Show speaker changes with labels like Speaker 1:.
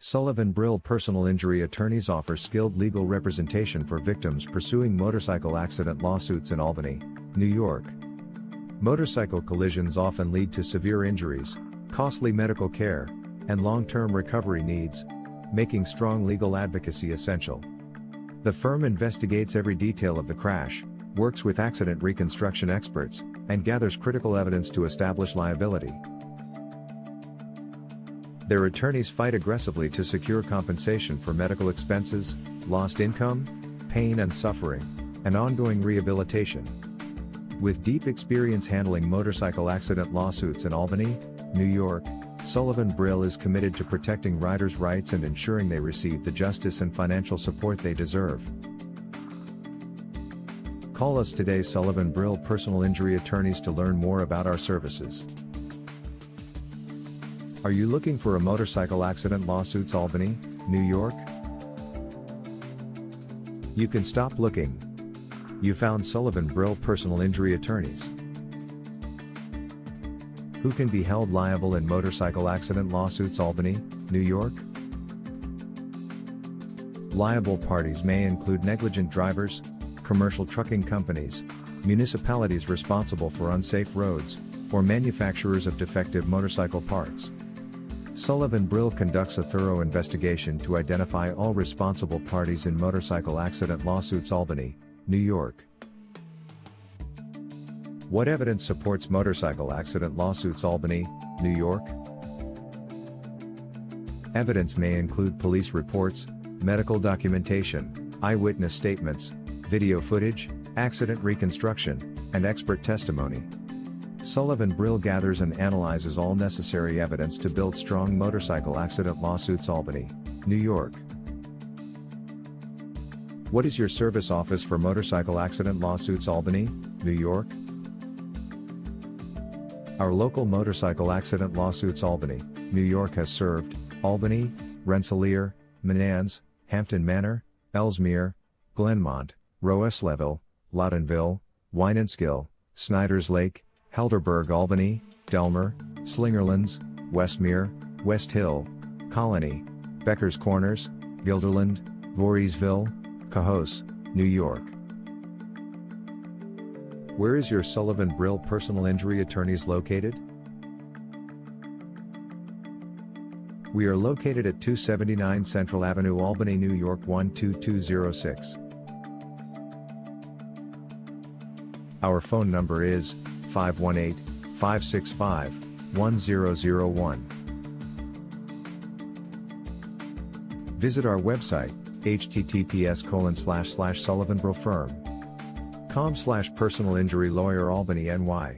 Speaker 1: Sullivan Brill personal injury attorneys offer skilled legal representation for victims pursuing motorcycle accident lawsuits in Albany, New York. Motorcycle collisions often lead to severe injuries, costly medical care, and long-term recovery needs, making strong legal advocacy essential. The firm investigates every detail of the crash, works with accident reconstruction experts, and gathers critical evidence to establish liability. Their attorneys fight aggressively to secure compensation for medical expenses, lost income, pain and suffering, and ongoing rehabilitation. With deep experience handling motorcycle accident lawsuits in Albany, New York, Sullivan Brill is committed to protecting riders' rights and ensuring they receive the justice and financial support they deserve. Call us today, Sullivan Brill personal injury attorneys, to learn more about our services. Are you looking for a motorcycle accident lawsuits Albany, New York? You can stop looking. You found Sullivan Brill personal injury attorneys. Who can be held liable in motorcycle accident lawsuits Albany, New York? Liable parties may include negligent drivers, commercial trucking companies, municipalities responsible for unsafe roads, or manufacturers of defective motorcycle parts. Sullivan Brill conducts a thorough investigation to identify all responsible parties in motorcycle accident lawsuits Albany, New York. What evidence supports motorcycle accident lawsuits Albany, New York? Evidence may include police reports, medical documentation, eyewitness statements, video footage, accident reconstruction, and expert testimony. Sullivan Brill gathers and analyzes all necessary evidence to build strong motorcycle accident lawsuits Albany, New York. What is your service office for motorcycle accident lawsuits Albany, New York? Our local motorcycle accident lawsuits Albany, New York has served Albany, Rensselaer, Menands, Hampton Manor, Ellesmere, Glenmont, Roesleville, Loudonville, Winenskill, Snyder's Lake, Helderberg Albany, Delmer, Slingerlands, Westmere, West Hill, Colony, Becker's Corners, Guilderland, Voorheesville, Cohoes, New York. Where is your Sullivan Brill personal injury attorneys located? We are located at 279 Central Avenue, Albany, New York 12206. Our phone number is 518-565-1001. Visit our website, https://sullivanbrillfirm.com/personal injury lawyer Albany NY.